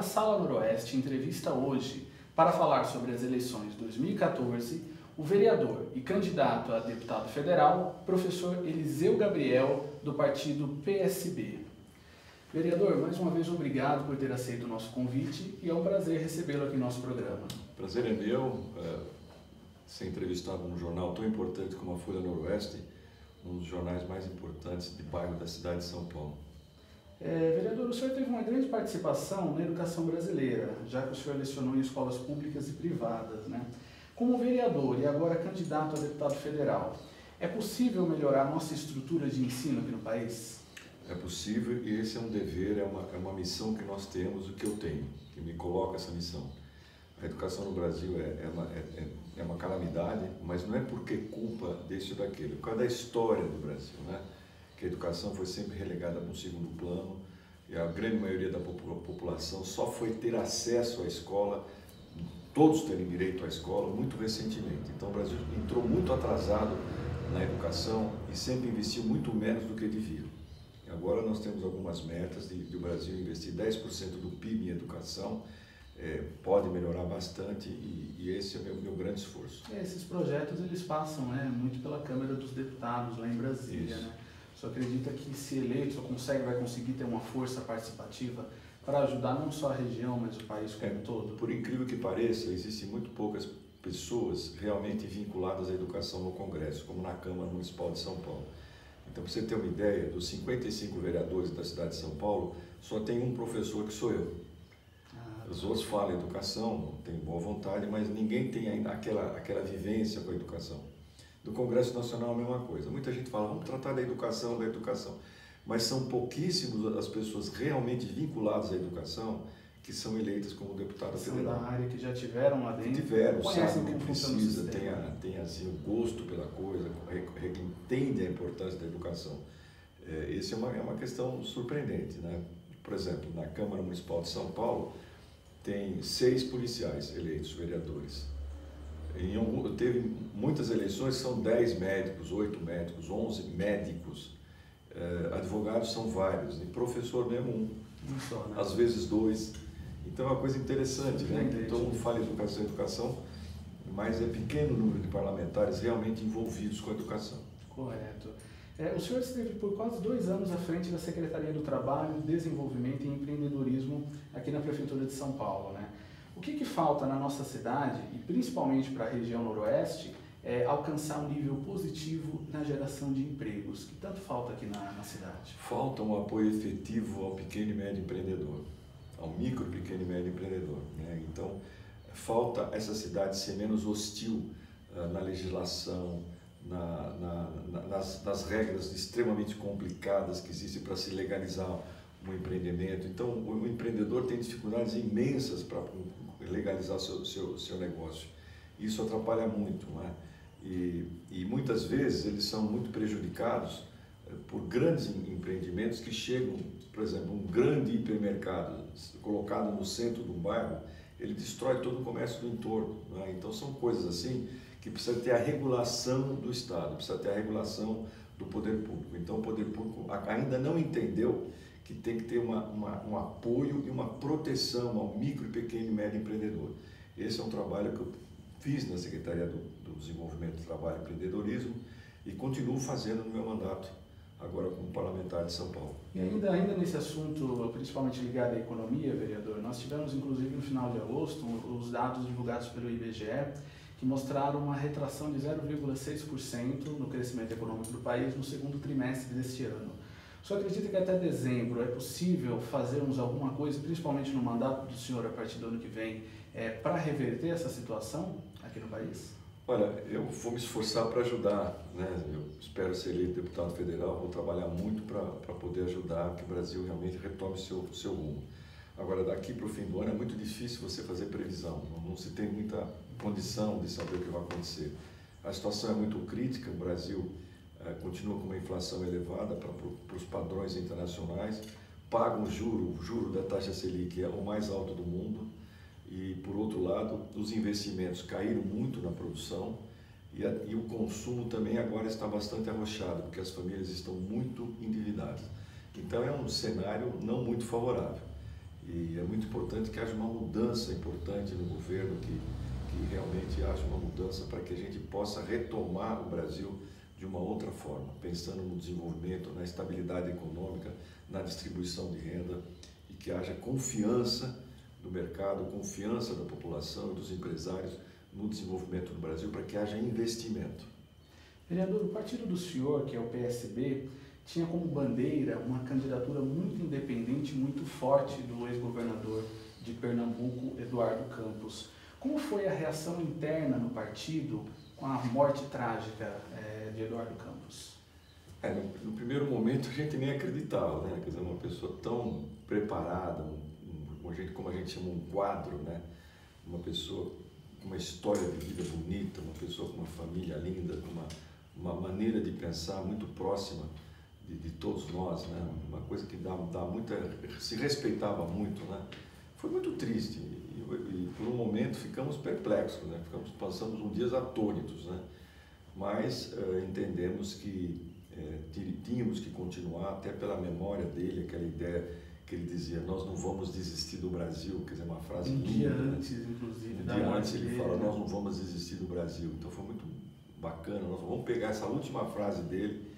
A Sala Noroeste entrevista hoje, para falar sobre as eleições 2014, o vereador e candidato a deputado federal, professor Eliseu Gabriel, do partido PSB. Vereador, mais uma vez obrigado por ter aceito o nosso convite e é um prazer recebê-lo aqui no nosso programa. Prazer é meu ser entrevistado num jornal tão importante como a Folha Noroeste, um dos jornais mais importantes de bairro da cidade de São Paulo. Vereador, o senhor teve uma grande participação na educação brasileira, já que o senhor lecionou em escolas públicas e privadas, né? Como vereador e agora candidato a deputado federal, é possível melhorar a nossa estrutura de ensino aqui no país? É possível e esse é um dever, é uma missão que nós temos, o que eu tenho, que me coloca essa missão. A educação no Brasil é uma calamidade, mas não é porque culpa desse ou daquele, por causa da história do Brasil, né? Que a educação foi sempre relegada para um segundo plano e a grande maioria da população só foi ter acesso à escola, todos terem direito à escola, muito recentemente. Então o Brasil entrou muito atrasado na educação e sempre investiu muito menos do que devia. E agora nós temos algumas metas de o Brasil investir 10% do PIB em educação, pode melhorar bastante e esse é o meu grande esforço. Esses projetos eles passam, né, muito pela Câmara dos Deputados lá em Brasília, né? O senhor acredita que, se eleito, o senhor vai conseguir ter uma força participativa para ajudar não só a região, mas o país como um todo? Por incrível que pareça, existem muito poucas pessoas realmente vinculadas à educação no Congresso, como na Câmara Municipal de São Paulo. Então, para você ter uma ideia, dos 55 vereadores da cidade de São Paulo, só tem um professor que sou eu. Os outros falam educação, têm boa vontade, mas ninguém tem ainda aquela vivência com a educação. Do Congresso Nacional a mesma coisa. Muita gente fala, vamos tratar da educação, mas são pouquíssimas as pessoas realmente vinculadas à educação que são eleitas como deputada federal. São da área, que já tiveram lá dentro, sabem o que precisa, tem assim, o gosto pela coisa, entende a importância da educação. Essa é uma questão surpreendente, né? Por exemplo, na Câmara Municipal de São Paulo, tem 6 policiais eleitos vereadores. Teve muitas eleições, são 10 médicos, 8 médicos, 11 médicos, advogados são vários, e professor mesmo um só, né? Às vezes 2. Então é uma coisa interessante, né? Todo mundo fala em educação, mas é pequeno o número de parlamentares realmente envolvidos com a educação. Correto. O senhor esteve por quase 2 anos à frente da Secretaria do Trabalho, Desenvolvimento e Empreendedorismo aqui na Prefeitura de São Paulo, né? O que falta na nossa cidade, e principalmente para a região noroeste, é alcançar um nível positivo na geração de empregos, que tanto falta aqui na cidade? Falta um apoio efetivo ao pequeno e médio empreendedor, ao micro, pequeno e médio empreendedor, né? Então, falta essa cidade ser menos hostil na legislação, nas regras extremamente complicadas que existem para se legalizar um empreendimento. Então, o empreendedor tem dificuldades imensas para legalizar seu negócio. Isso atrapalha muito, né? E muitas vezes eles são muito prejudicados por grandes empreendimentos que chegam, por exemplo, um grande hipermercado colocado no centro de um bairro, ele destrói todo o comércio do entorno, né? Então são coisas assim que precisa ter a regulação do Estado, precisa ter a regulação do poder público. Então o poder público ainda não entendeu que tem que ter um apoio e uma proteção ao micro, pequeno e médio empreendedor. Esse é um trabalho que eu fiz na Secretaria do Desenvolvimento do Trabalho e Empreendedorismo e continuo fazendo no meu mandato, agora como parlamentar de São Paulo. E ainda nesse assunto, principalmente ligado à economia, vereador, nós tivemos inclusive no final de agosto os dados divulgados pelo IBGE que mostraram uma retração de 0,6% no crescimento econômico do país no segundo trimestre deste ano. O senhor acredita que até dezembro é possível fazermos alguma coisa, principalmente no mandato do senhor a partir do ano que vem, para reverter essa situação aqui no país? Olha, eu vou me esforçar para ajudar, né? Eu espero ser eleito deputado federal, vou trabalhar muito para poder ajudar que o Brasil realmente retome seu rumo. Agora, daqui para o fim do ano é muito difícil você fazer previsão, não se tem muita condição de saber o que vai acontecer. A situação é muito crítica, o Brasil continua com uma inflação elevada para os padrões internacionais, paga o juro da taxa Selic é o mais alto do mundo e, por outro lado, os investimentos caíram muito na produção e o consumo também agora está bastante arrochado, porque as famílias estão muito endividadas. Então é um cenário não muito favorável. E é muito importante que haja uma mudança importante no governo, que realmente haja uma mudança para que a gente possa retomar o Brasil de uma outra forma, pensando no desenvolvimento, na estabilidade econômica, na distribuição de renda e que haja confiança do mercado, confiança da população e dos empresários no desenvolvimento do Brasil para que haja investimento. Vereador, o partido do senhor, que é o PSB, tinha como bandeira uma candidatura muito independente, muito forte do ex-governador de Pernambuco, Eduardo Campos. Como foi a reação interna no partido com a morte trágica de Eduardo Campos? No primeiro momento a gente nem acreditava, né? Quer dizer, uma pessoa tão preparada, como a gente chama, um quadro, né? Uma pessoa com uma história de vida bonita, uma pessoa com uma família linda, com uma maneira de pensar muito próxima de todos nós, né? Uma coisa que dá muita, se respeitava muito, né? Foi muito triste e por um momento ficamos perplexos, né? Passamos uns dias atônitos, né? Mas entendemos que tínhamos que continuar, até pela memória dele, aquela ideia que ele dizia: nós não vamos desistir do Brasil, quer dizer, uma frase linda. Um dia antes, inclusive, da morte dele, ele fala: nós não vamos desistir do Brasil. Então foi muito bacana, nós vamos pegar essa última frase dele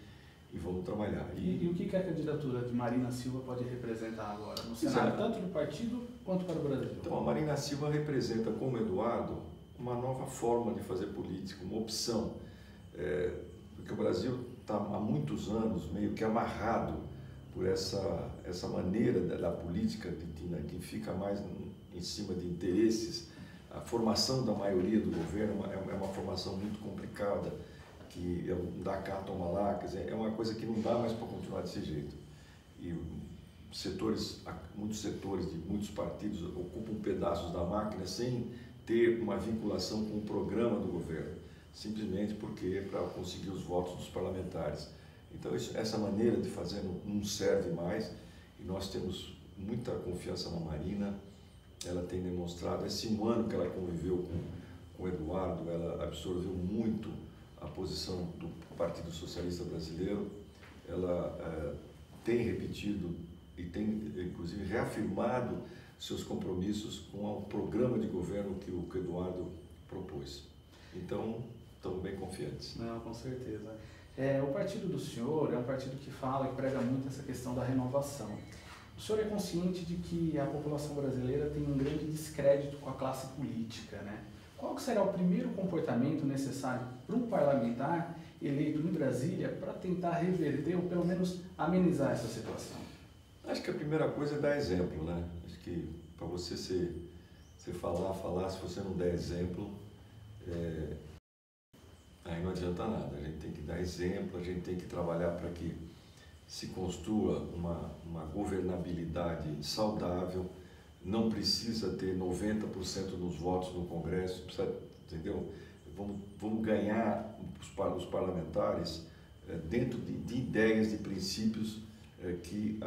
e vamos trabalhar. E o que a candidatura de Marina Silva pode representar agora no cenário, tanto do partido quanto para o Brasil? Então a Marina Silva representa, como Eduardo, uma nova forma de fazer política, uma opção, porque o Brasil está há muitos anos meio que amarrado por essa maneira da política que fica mais em cima de interesses. A formação da maioria do governo é uma formação muito complicada, que é um dá cá, toma lá, quer dizer, é uma coisa que não dá mais para continuar desse jeito. E muitos setores de muitos partidos ocupam pedaços da máquina sem ter uma vinculação com o programa do governo, simplesmente porque para conseguir os votos dos parlamentares. Então essa maneira de fazer não serve mais e nós temos muita confiança na Marina. Ela tem demonstrado, esse um ano que ela conviveu com o Eduardo, ela absorveu muito a posição do Partido Socialista Brasileiro. Ela tem repetido e tem inclusive reafirmado seus compromissos com o programa de governo que o Eduardo propôs. Então, estamos bem confiantes. Não, com certeza. O partido do senhor é um partido que fala e prega muito essa questão da renovação. O senhor é consciente de que a população brasileira tem um grande descrédito com a classe política, né? Qual será o primeiro comportamento necessário para um parlamentar eleito em Brasília para tentar reverter ou pelo menos amenizar essa situação? Acho que a primeira coisa é dar exemplo, né? Acho que para você falar, se você não der exemplo, aí não adianta nada. A gente tem que dar exemplo, a gente tem que trabalhar para que se construa uma governabilidade saudável. Não precisa ter 90% dos votos no Congresso, precisa, entendeu? Vamos ganhar os parlamentares dentro de ideias, de princípios que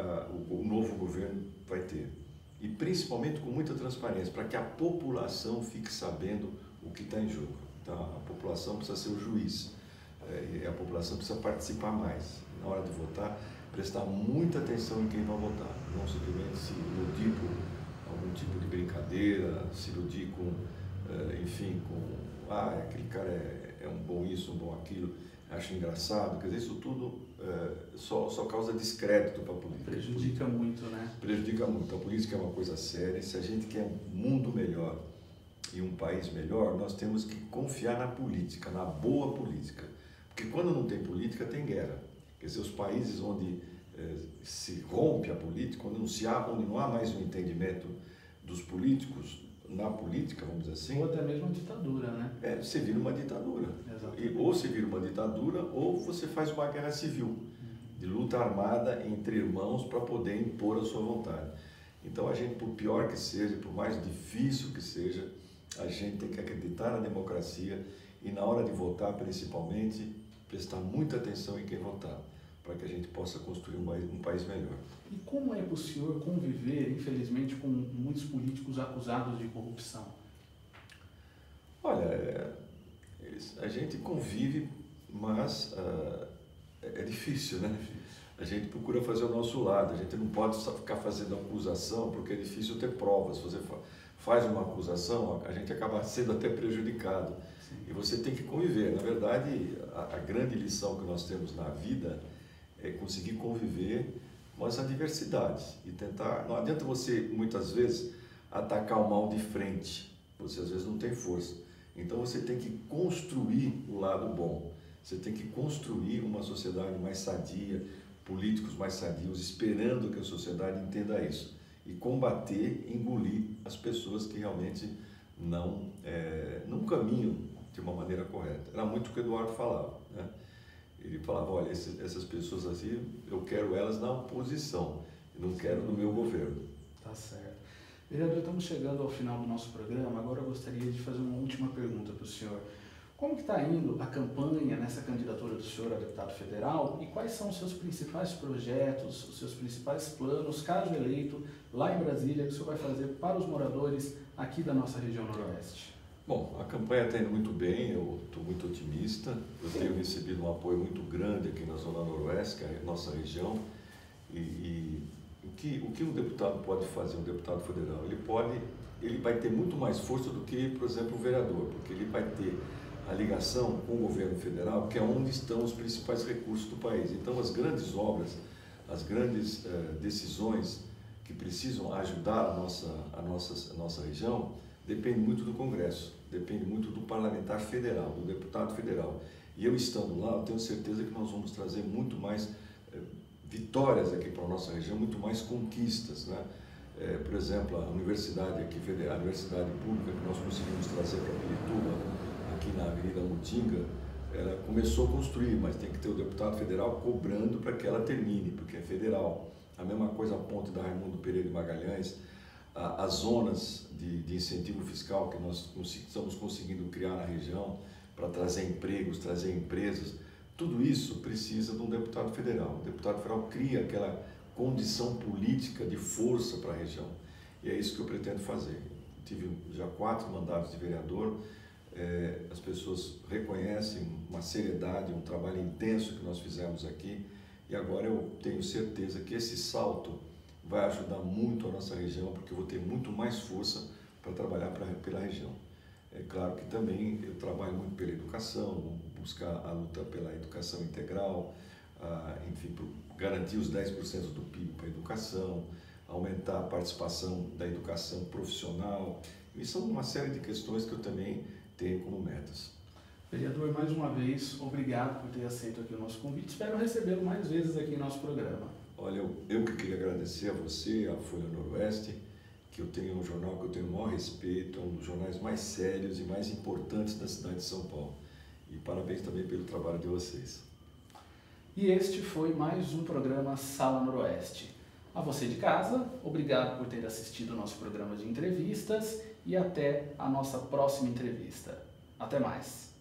o novo governo vai ter. E principalmente com muita transparência, para que a população fique sabendo o que está em jogo. Então, a população precisa ser o juiz, e a população precisa participar mais. Na hora de votar, prestar muita atenção em quem vai votar, não simplesmente se iludir com algum tipo de brincadeira, se iludir com, enfim, aquele cara é um bom isso, um bom aquilo, acho engraçado. Quer dizer, isso tudo só causa descrédito para a política. Prejudica muito, né? Prejudica muito. A política é uma coisa séria. Se a gente quer um mundo melhor e um país melhor, nós temos que confiar na política, na boa política. Porque quando não tem política, tem guerra. Quer dizer, os países onde se rompe a política, onde não há mais um entendimento dos políticos na política, vamos dizer assim. Ou até mesmo uma ditadura, né? Você vira uma ditadura. Ou você vira uma ditadura, ou você faz uma guerra civil, de luta armada entre irmãos para poder impor a sua vontade. Então a gente, por pior que seja, por mais difícil que seja, a gente tem que acreditar na democracia e na hora de votar, principalmente, prestar muita atenção em quem votar, para que a gente possa construir um país melhor. E como é para o senhor conviver, infelizmente, com muitos políticos acusados de corrupção? Olha, a gente convive, mas é difícil, né? a gente procura fazer o nosso lado, a gente não pode só ficar fazendo acusação, porque é difícil ter provas. Você faz uma acusação, a gente acaba sendo até prejudicado. Sim. E você tem que conviver. Na verdade, a grande lição que nós temos na vida é conseguir conviver com as adversidades e tentar. Não adianta você, muitas vezes, atacar o mal de frente, você às vezes não tem força. Então você tem que construir o lado bom, você tem que construir uma sociedade mais sadia, políticos mais sadios, esperando que a sociedade entenda isso e combater, engolir as pessoas que realmente não caminham de uma maneira correta. Era muito o que o Eduardo falava, né? Ele falava, olha, essas pessoas assim, eu quero elas na oposição, eu não quero no meu governo. Tá certo. Vereador, estamos chegando ao final do nosso programa, agora eu gostaria de fazer uma última pergunta para o senhor. Como que está indo a campanha nessa candidatura do senhor a deputado federal e quais são os seus principais projetos, os seus principais planos, caso eleito, lá em Brasília, que o senhor vai fazer para os moradores aqui da nossa região noroeste? Bom, a campanha está indo muito bem, eu estou muito otimista, eu tenho recebido um apoio muito grande aqui na Zona Noroeste, que é a nossa região, e o que um deputado pode fazer, um deputado federal? Ele vai ter muito mais força do que, por exemplo, o vereador, porque ele vai ter a ligação com o governo federal, que é onde estão os principais recursos do país. Então, as grandes obras, as grandes decisões que precisam ajudar a nossa região, depende muito do Congresso, depende muito do parlamentar federal, do deputado federal. E eu estando lá, eu tenho certeza que nós vamos trazer muito mais vitórias aqui para a nossa região, muito mais conquistas, né? Por exemplo, a universidade aqui, a universidade pública que nós conseguimos trazer para Pirituba, aqui na Avenida Mutinga, ela começou a construir, mas tem que ter o deputado federal cobrando para que ela termine, porque é federal. A mesma coisa a ponte da Raimundo Pereira de Magalhães, as zonas de incentivo fiscal que nós estamos conseguindo criar na região para trazer empregos, trazer empresas, tudo isso precisa de um deputado federal. O deputado federal cria aquela condição política de força para a região. E é isso que eu pretendo fazer. Tive já 4 mandatos de vereador, as pessoas reconhecem uma seriedade, um trabalho intenso que nós fizemos aqui, e agora eu tenho certeza que esse salto vai ajudar muito a nossa região, porque eu vou ter muito mais força para trabalhar pela região. É claro que também eu trabalho muito pela educação, buscar a luta pela educação integral, enfim, garantir os 10% do PIB para a educação, aumentar a participação da educação profissional, e são uma série de questões que eu também tenho como metas. Vereador, mais uma vez, obrigado por ter aceito aqui o nosso convite, espero recebê-lo mais vezes aqui em nosso programa. Olha, eu que queria agradecer a você, a Folha Noroeste, que eu tenho um jornal que eu tenho o maior respeito, é um dos jornais mais sérios e mais importantes da cidade de São Paulo. E parabéns também pelo trabalho de vocês. E este foi mais um programa Sala Noroeste. A você de casa, obrigado por ter assistido o nosso programa de entrevistas e até a nossa próxima entrevista. Até mais!